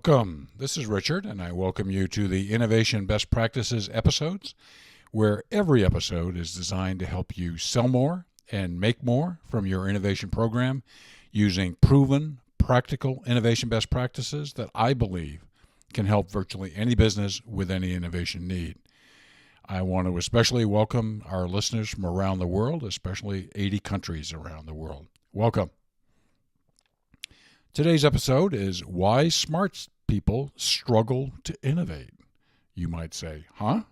Welcome. This is Richard, and I welcome you to the Innovation Best Practices episodes, where every episode is designed to help you sell more and make more from your innovation program using proven, practical innovation best practices that I believe can help virtually any business with any innovation need. I want to especially welcome our listeners from around the world, especially 80 countries around the world. Welcome. Today's episode is why smart people struggle to innovate. You might say, huh?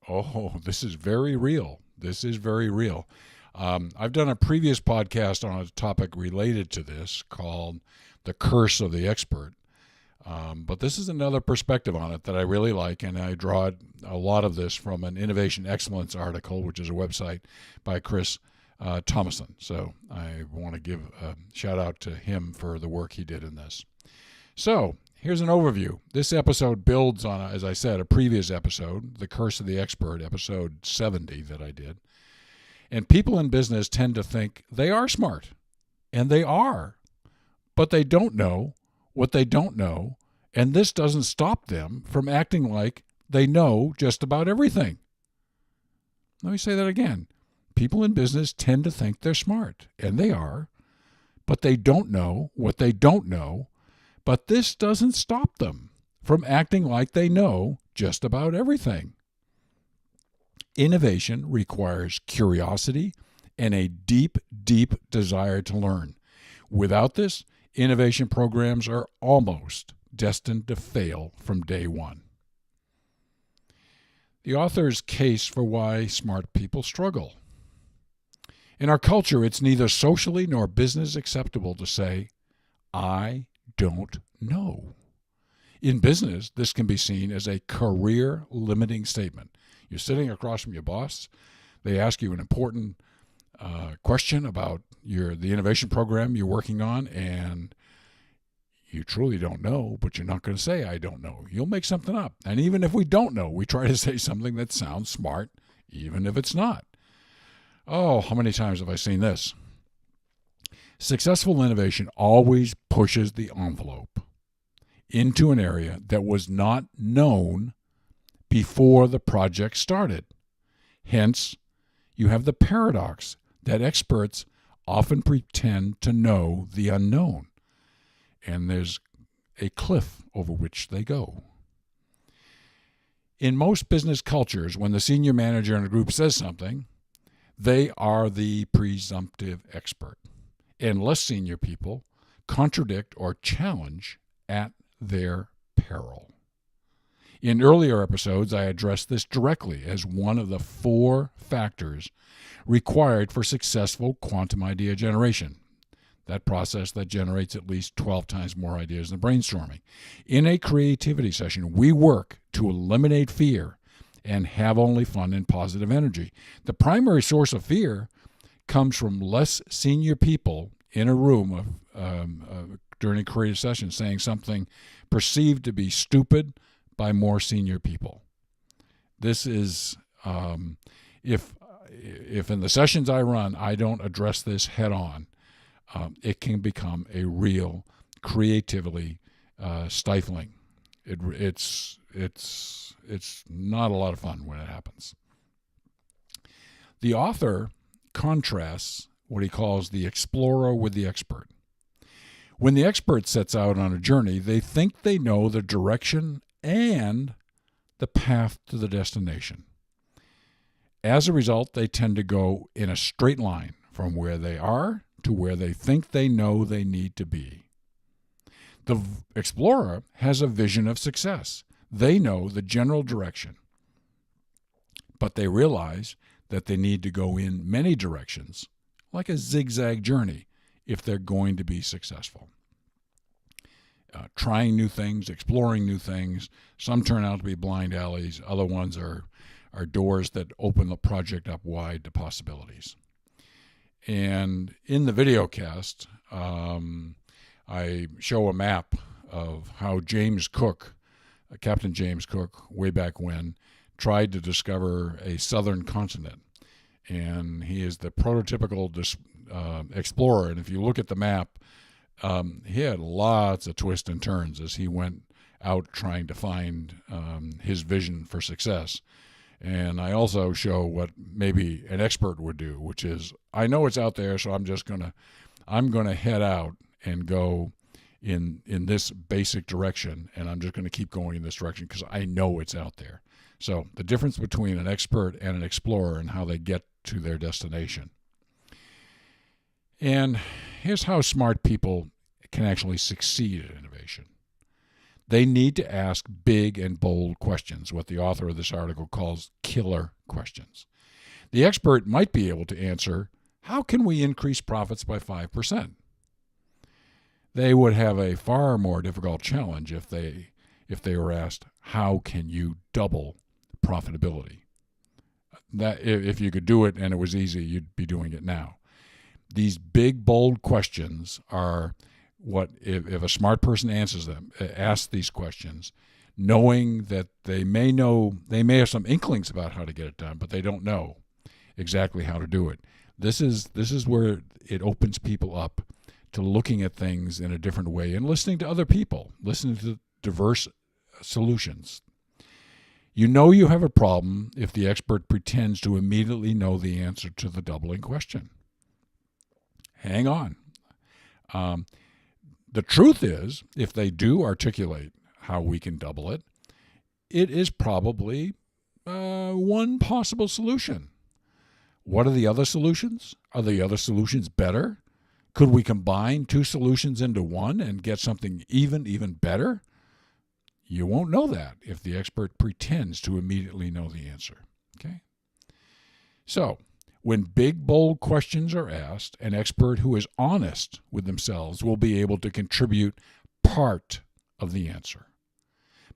Oh, this is very real. This is very real. I've done a previous podcast on a topic related to this called The Curse of the Expert. But this is another perspective on it that I really like, and I draw a lot of this from an Innovation Excellence article, which is a website by Chris Thomason. So I want to give a shout out to him for the work he did in this. So here's an overview. This episode builds on, as I said, a previous episode, The Curse of the Expert, episode 70 that I did. And people in business tend to think they are smart, and they are, but they don't know what they don't know, and this doesn't stop them from acting like they know just about everything. Let me say that again. People in business tend to think they're smart, and they are, but they don't know what they don't know, but this doesn't stop them from acting like they know just about everything. Innovation requires curiosity and a deep, deep desire to learn. Without this, innovation programs are almost destined to fail from day one. The author's case for why smart people struggle. In our culture, it's neither socially nor business acceptable to say, I don't know. In business, this can be seen as a career-limiting statement. You're sitting across from your boss. They ask you an important question about the innovation program you're working on, and you truly don't know, but you're not going to say, I don't know. You'll make something up. And even if we don't know, we try to say something that sounds smart, even if it's not. Oh, how many times have I seen this? Successful innovation always pushes the envelope into an area that was not known before the project started. Hence, you have the paradox that experts often pretend to know the unknown, and there's a cliff over which they go. In most business cultures, when the senior manager in a group says something, they are the presumptive expert, and less senior people contradict or challenge at their peril. In earlier episodes, I addressed this directly as one of the 4 factors required for successful quantum idea generation, that process that generates at least 12 times more ideas than brainstorming. In a creativity session, we work to eliminate fear and have only fun and positive energy. The primary source of fear comes from less senior people in a room during a creative session saying something perceived to be stupid by more senior people. This is, if in the sessions I run, I don't address this head on, it can become a real creatively stifling. It's not a lot of fun when it happens. The author contrasts what he calls the explorer with the expert. When the expert sets out on a journey, they think they know the direction and the path to the destination. As a result, they tend to go in a straight line from where they are to where they think they know they need to be. The explorer has a vision of success. They know the general direction, but they realize that they need to go in many directions, like a zigzag journey, if they're going to be successful. Trying new things, exploring new things. Some turn out to be blind alleys. Other ones are doors that open the project up wide to possibilities. And in the video cast, I show a map of how James Cook, Captain James Cook, way back when, tried to discover a southern continent. And he is the prototypical explorer. And if you look at the map, he had lots of twists and turns as he went out trying to find his vision for success. And I also show what maybe an expert would do, which is, I know it's out there, so I'm going to head out and go in this basic direction, and I'm just going to keep going in this direction because I know it's out there. So the difference between an expert and an explorer and how they get to their destination. And here's how smart people can actually succeed at innovation. They need to ask big and bold questions, what the author of this article calls killer questions. The expert might be able to answer, how can we increase profits by 5%? They would have a far more difficult challenge if they were asked, how can you double profitability? That if you could do it and it was easy, you'd be doing it now. These big, bold questions are what, if a smart person asks these questions, knowing that they may have some inklings about how to get it done, but they don't know exactly how to do it. This is where it opens people up to looking at things in a different way and listening to other people, listening to diverse solutions. You know you have a problem if the expert pretends to immediately know the answer to the doubling question. Hang on. The truth is, if they do articulate how we can double it, it is probably one possible solution. What are the other solutions? Are the other solutions better? Could we combine two solutions into one and get something even better? You won't know that if the expert pretends to immediately know the answer. Okay? So, when big, bold questions are asked, an expert who is honest with themselves will be able to contribute part of the answer,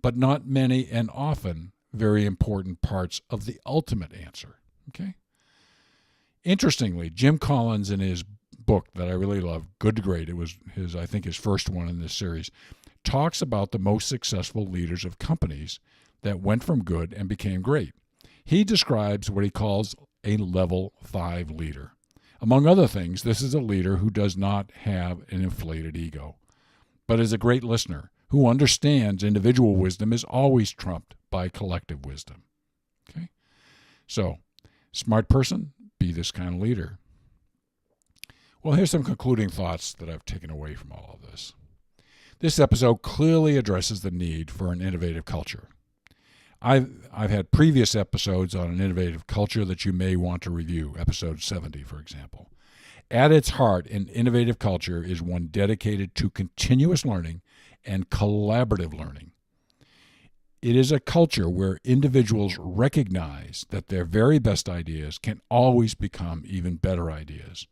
but not many and often very important parts of the ultimate answer. Okay? Interestingly, Jim Collins, in his book that I really love, Good to Great, it was I think his first one in this series, talks about the most successful leaders of companies that went from good and became great. He describes what he calls a level 5 leader. Among other things, this is a leader who does not have an inflated ego, but is a great listener, who understands individual wisdom is always trumped by collective wisdom. Okay? So, smart person, be this kind of leader. Well, here's some concluding thoughts that I've taken away from all of this. This episode clearly addresses the need for an innovative culture. I've had previous episodes on an innovative culture that you may want to review, episode 70, for example. At its heart, an innovative culture is one dedicated to continuous learning and collaborative learning. It is a culture where individuals recognize that their very best ideas can always become even better ideas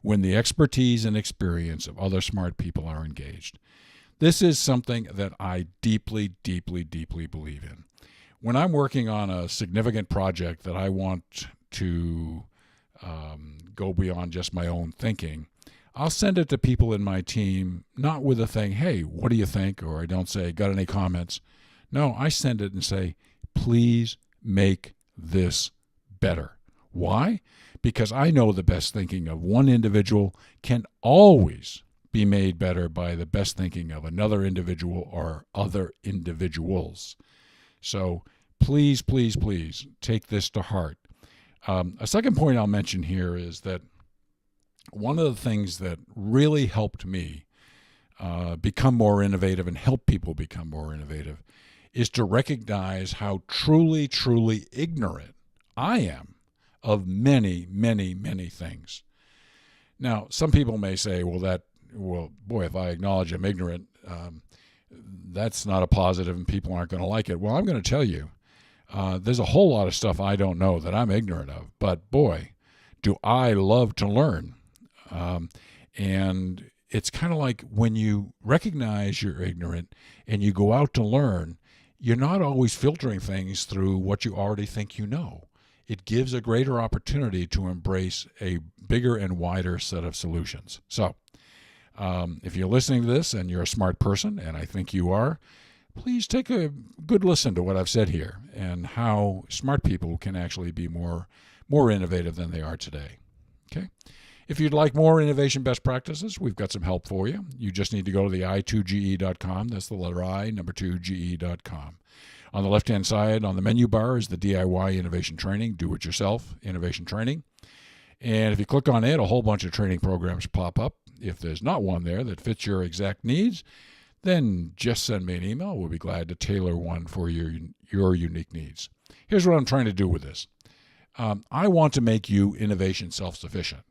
when the expertise and experience of other smart people are engaged. This is something that I deeply, deeply, deeply believe in. When I'm working on a significant project that I want to go beyond just my own thinking, I'll send it to people in my team, not with a thing, hey, what do you think? Or I don't say, got any comments? No, I send it and say, please make this better. Why? Because I know the best thinking of one individual can always be made better by the best thinking of another individual or other individuals. So please, please, please take this to heart. A second point I'll mention here is that one of the things that really helped me become more innovative and help people become more innovative is to recognize how truly, truly ignorant I am of many, many, many things. Now, some people may say, well, boy, if I acknowledge I'm ignorant, that's not a positive and people aren't going to like it. Well, I'm going to tell you, there's a whole lot of stuff I don't know that I'm ignorant of, but boy, do I love to learn. And it's kind of like when you recognize you're ignorant and you go out to learn, you're not always filtering things through what you already think you know. It gives a greater opportunity to embrace a bigger and wider set of solutions. So, if you're listening to this and you're a smart person, and I think you are, please take a good listen to what I've said here and how smart people can actually be more innovative than they are today. Okay? If you'd like more innovation best practices, we've got some help for you. You just need to go to the i2ge.com. That's the letter I, number 2ge.com. On the left-hand side, on the menu bar, is the DIY innovation training, do-it-yourself innovation training. And if you click on it, a whole bunch of training programs pop up. If there's not one there that fits your exact needs, then just send me an email. We'll be glad to tailor one for your unique needs. Here's what I'm trying to do with this. I want to make you innovation self-sufficient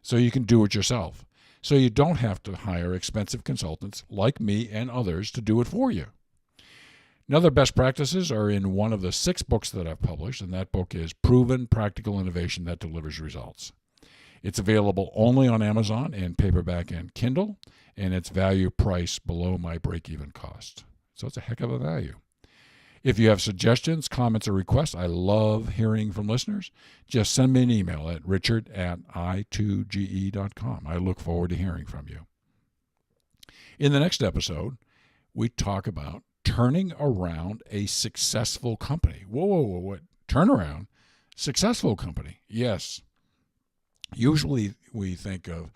so you can do it yourself, so you don't have to hire expensive consultants like me and others to do it for you. Other best practices are in one of the 6 books that I've published, and that book is Proven Practical Innovation That Delivers Results. It's available only on Amazon in paperback and Kindle, and its value price below my break-even cost. So it's a heck of a value. If you have suggestions, comments, or requests, I love hearing from listeners. Just send me an email at richard@i2ge.com. I look forward to hearing from you. In the next episode, we talk about turning around a successful company. Whoa, what? Turnaround? Successful company. Yes. Usually we think of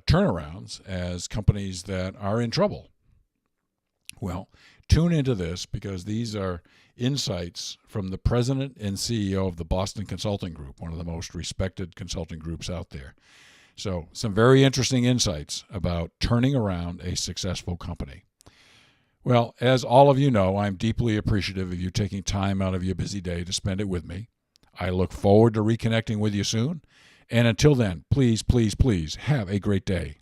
turnarounds as companies that are in trouble. Well, tune into this because these are insights from the president and CEO of the Boston Consulting Group, one of the most respected consulting groups out there. So some very interesting insights about turning around a successful company. Well, as all of you know, I'm deeply appreciative of you taking time out of your busy day to spend it with me. I look forward to reconnecting with you soon. And until then, please, please, please have a great day.